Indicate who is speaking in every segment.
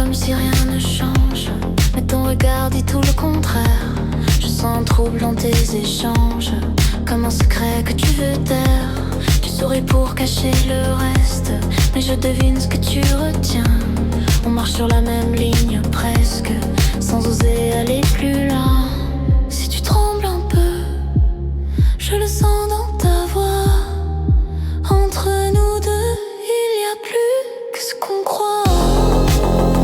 Speaker 1: comme si rien ne change, mais ton regard dit tout le contraire. Je sens un trouble dans tes échanges, comme un secret que tu veux taire. Tu souris pour cacher le reste, mais je devine ce que tu retiens. On marche sur la même ligne presque, sans oser aller plus loin. Si tu trembles un peu, je le sens dans ta voix. Entre nous deux, il y a plus que ce qu'on croit.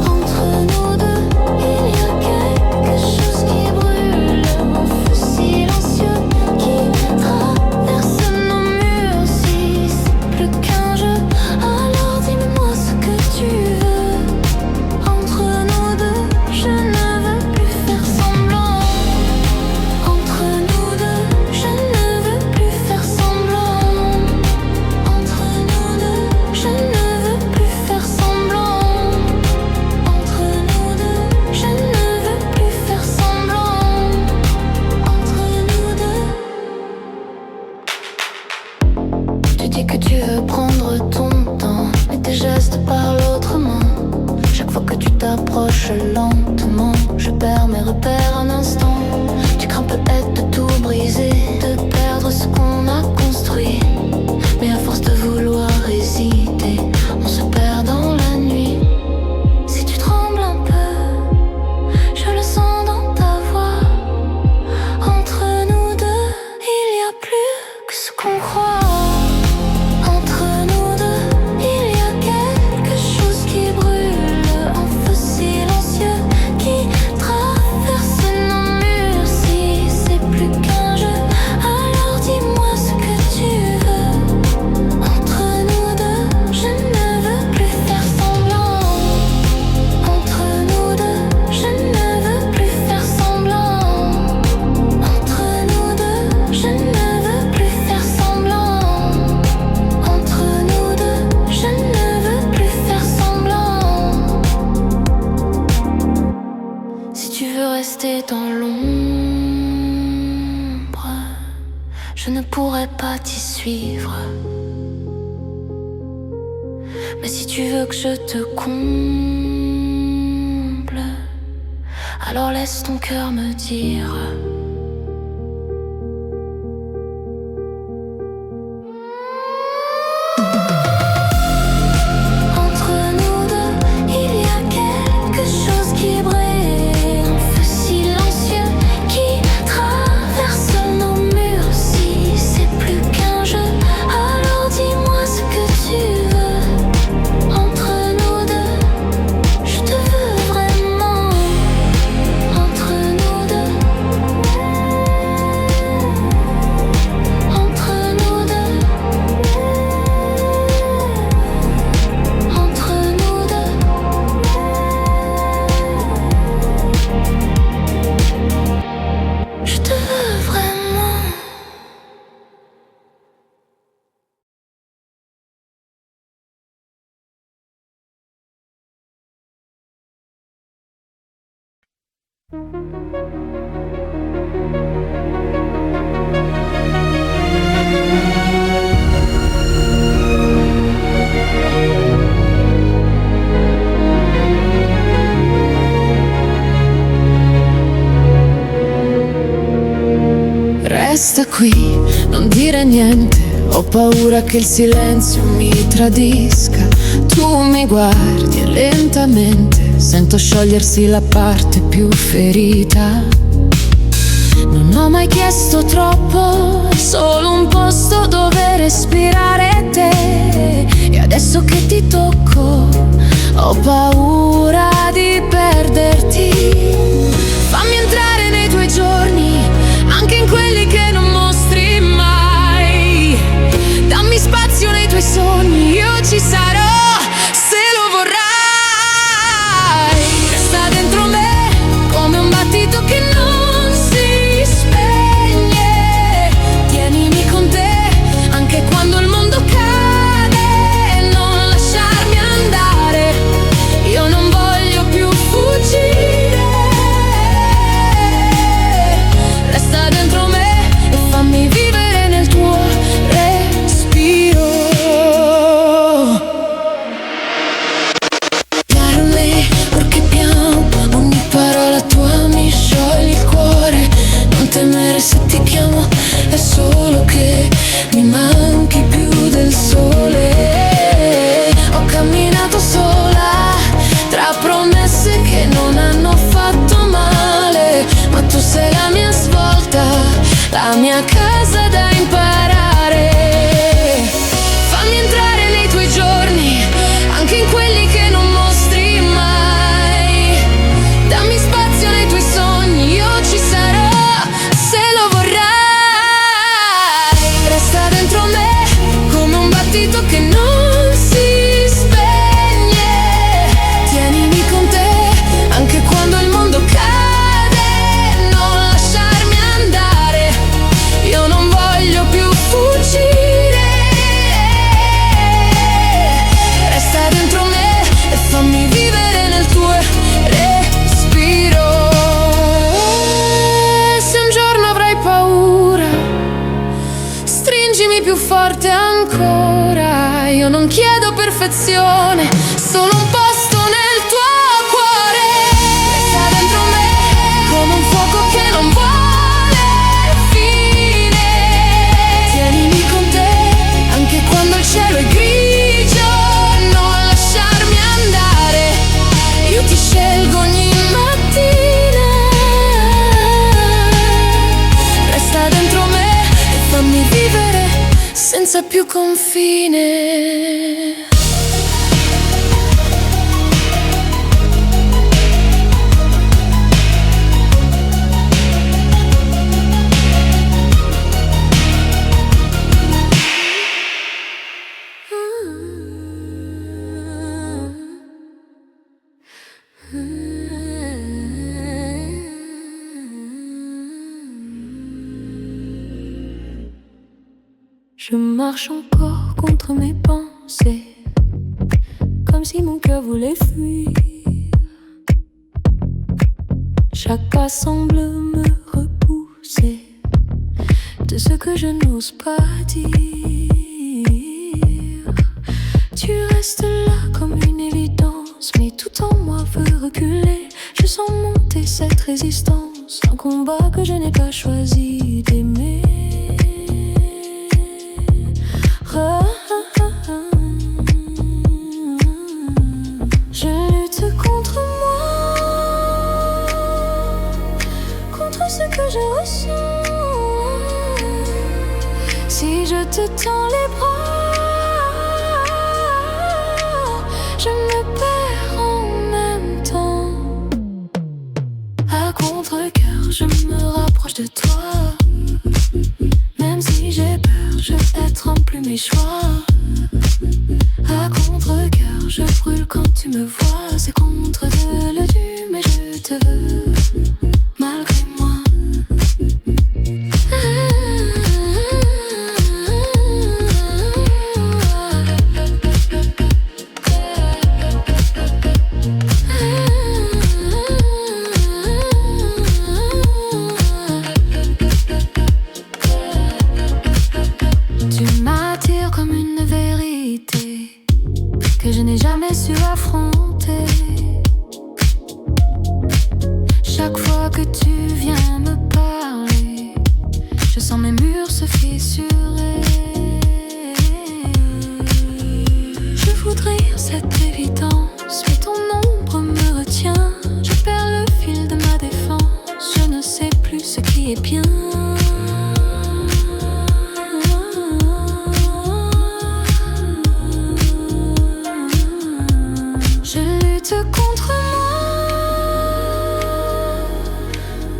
Speaker 1: Entre nous deux, il y a quelque chose qui brûle, un feu silencieux qui traverse nos murs. Si c'est plus qu'un jeu, alors dis-moi ce que tu veux. Entre nous deux, je ne veux plus faire semblant. Entre nous deux, je ne veux plus faire semblant. Entre nous deux, je ne veux plus faire semblant. Entre nous deux, je ne veux plus faire semblant. Entre nous deux. Tu dis que tu veux prendre ton temps, mais tes gestes parlent autrement. Chaque fois que tu t'approches lentement, je perds mes repères un instant. Tu crains peut-être de tout briser, de perdre ce qu'on a construit. Mais à force de vouloir hésiter, on se perd dans la nuit. Si tu trembles un peu, je le sens dans ta voix. Entre nous deux, il y a plus que ce qu'on croit. Entre nous deux, il y a quelque chose qui brûle, un feu silencieux qui traverse nos murs. Si c'est plus qu'un jeu, alors dis-moi ce que tu veux. Entre nous deux, je ne veux plus faire semblant. Entre nous deux, je ne veux plus faire semblant. Entre nous deux, je ne veux plus faire semblant. Entre nous deux, je ne veux plus faire semblant. Si tu veux rester dans l'ombre, je ne pourrai pas t'y suivre. Mais si tu veux que je te comble, alors laisse ton cœur me dire. Entre nous deux, il y a quelque chose qui brille, un feu silencieux qui traverse nos murs. Si c'est plus qu'un jeu, alors dis-moi ce que tu veux. Entre nous deux, je te veux vraiment. Entre nous deux, entre nous deux, entre nous deux. Je te veux vraiment.
Speaker 2: Resta qui, non dire niente, ho paura che il silenzio mi tradisca. Tu mi guardi e lentamente sento sciogliersi la parte più ferita. Non ho mai chiesto troppo, solo un posto dove respirare te. E adesso che ti tocco, ho paura di perderti. Fammi entrare nei tuoi giorni, anche in quelli che non mostri mai. Dammi spazio nei tuoi sogni, io ci sarò se lo vorrai. Resta dentro me come un battito che non si spegne. Tienimi con te anche quando il mondo cade, non lasciarmi andare. Io non voglio più fuggire. la mia casa da imparare. Fammi entrare nei tuoi giorni, anche in quelli che non mostri mai. Dammi spazio nei tuoi sogni, io ci sarò se lo vorrai. Resta dentro me come un battito che non si spegne. Tienimi con te anche quando il mondo cade, non lasciarmi andare, io non voglio più fuggire. Resta dentro me e fammi vivere nel tuo respiro. Se un giorno avrai paura, stringimi più forte ancora. Io non chiedo perfezione, solo un posto nel tuo cuore. Resta dentro me come un fuoco che non vuole fine. Tienimi con te anche quando il cielo è grigio, non lasciarmi andare, io ti scelgo ogni mattina. Resta dentro me e fammi vivere senza più confine. Je marche encore contre mes pensées, comme si mon cœur voulait fuir. Chaque pas semble me repousser de ce que je n'ose pas dire. Tu restes là comme une évidence, mais tout en moi veut reculer. Je sens monter cette résistance, un combat que je n'ai pas choisi d'aimer. Je lutte contre moi, contre ce que je ressens. Si je te tends les bras, je me perds en même temps. À contre-cœur, je me rapproche de toi. Même si j'ai peur, je trempe mes choix. À contre-cœur, je brûle quand tu me vois. C'est contre de le dû, mais je te veux malgré moi. Tu m'attires comme une vérité que je n'ai jamais su affronter. Chaque fois que tu viens me parler, je sens mes murs se fissurer. Je voudrais cette évidence, mais ton ombre me retient. Je perds le fil de ma défense, je ne sais plus ce qui est bien. Contre moi,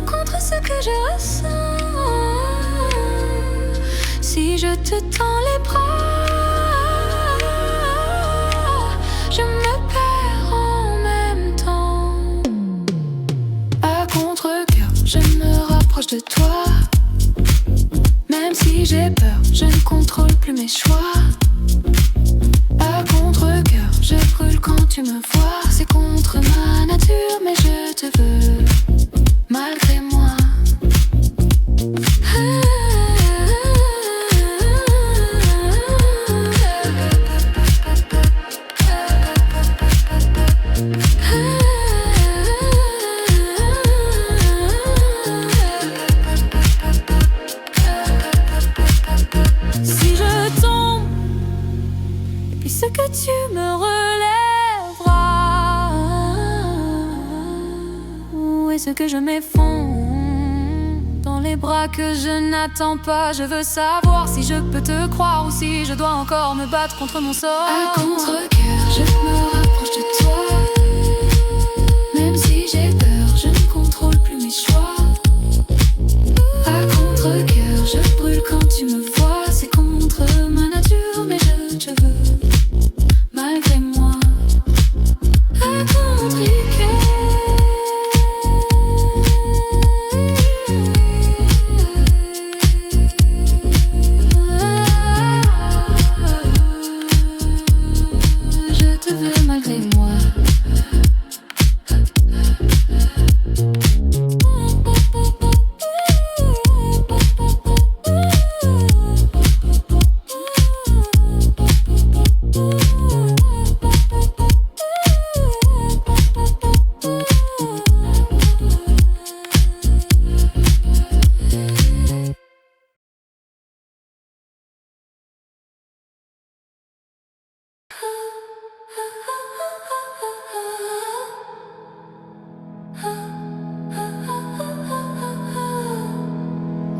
Speaker 2: contre ce que je ressens. Si je te tends les bras, je me perds en même temps. À contre-cœur, je me rapproche de toi. Même si j'ai peur, je ne contrôle plus mes choix. À contre-cœur, je brûle quand tu me vois. C'est contre ma nature, mais je te veux malgré moi. Si je tombe, puisque tu me relèveras, où est-ce que je m'effondre?
Speaker 1: dans les bras que je n'attends pas. Je veux savoir si je peux te croire ou si je dois encore me battre contre mon sort. À contre-cœur, je me rapproche de toi. Même si j'ai peur, je ne contrôle plus mes choix. À contre-cœur, je brûle quand tu me vois. C'est contre ma nature, mais je veux malgré moi. À contre-cœur. Je te veux malgré moi.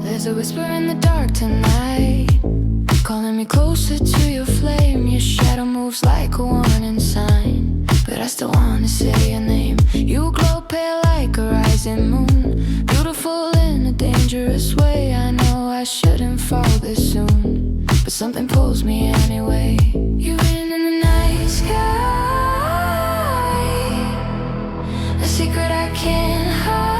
Speaker 1: There's a whisper in the dark tonight, calling me closer to your flame. Your shadow moves like a warning sign, but I still wanna say your name. You glow pale like a rising moon, beautiful in a dangerous way. I know I shouldn't fall this soon, but something pulls me anyway. You're in the night sky, a secret I can't hide.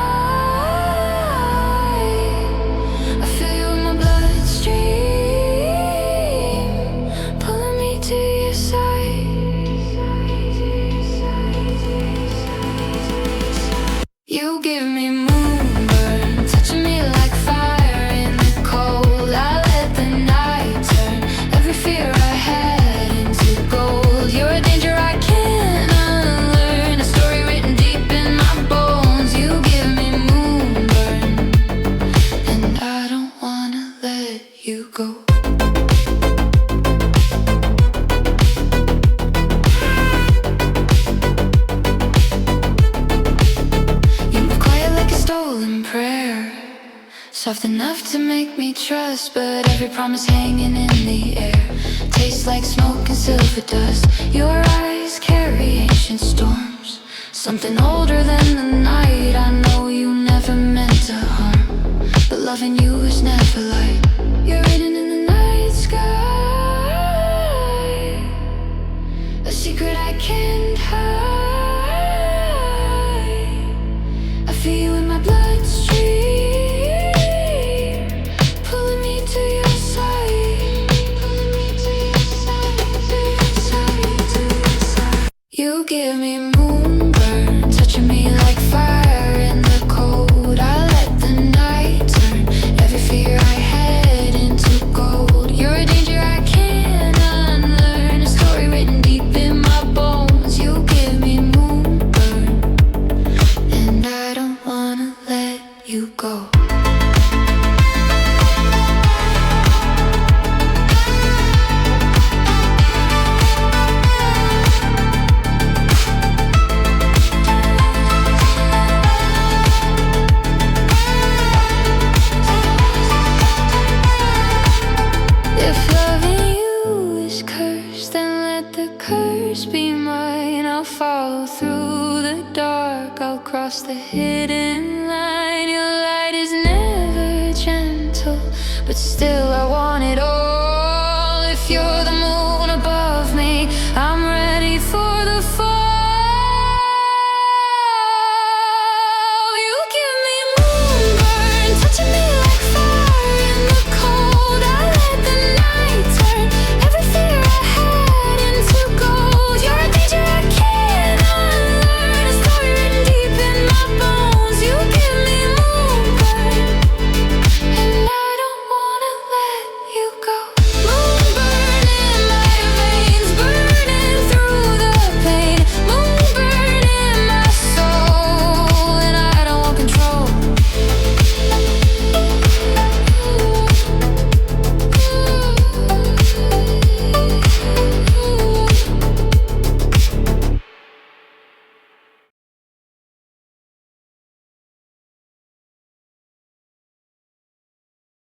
Speaker 1: You give me moonburn, touching me like fire in the cold. I let the night turn every fear I had into gold. You're a danger I can't unlearn, a story written deep in my bones. You give me moonburn, and I don't wanna let you go. Soft enough to make me trust, but every promise hanging in the air tastes like smoke and silver dust. Your eyes carry ancient storms, something older than the night. I know you never meant to harm, but loving you is never light. You're hidden in the night sky, a secret I can't hide. I feel you in my bloodstream, you give me moonburn, touching me like fire in the cold. I let the night turn every fear I had into gold. You're a danger I can't unlearn, a story written deep in my bones. You give me moonburn, and I don't wanna let you go.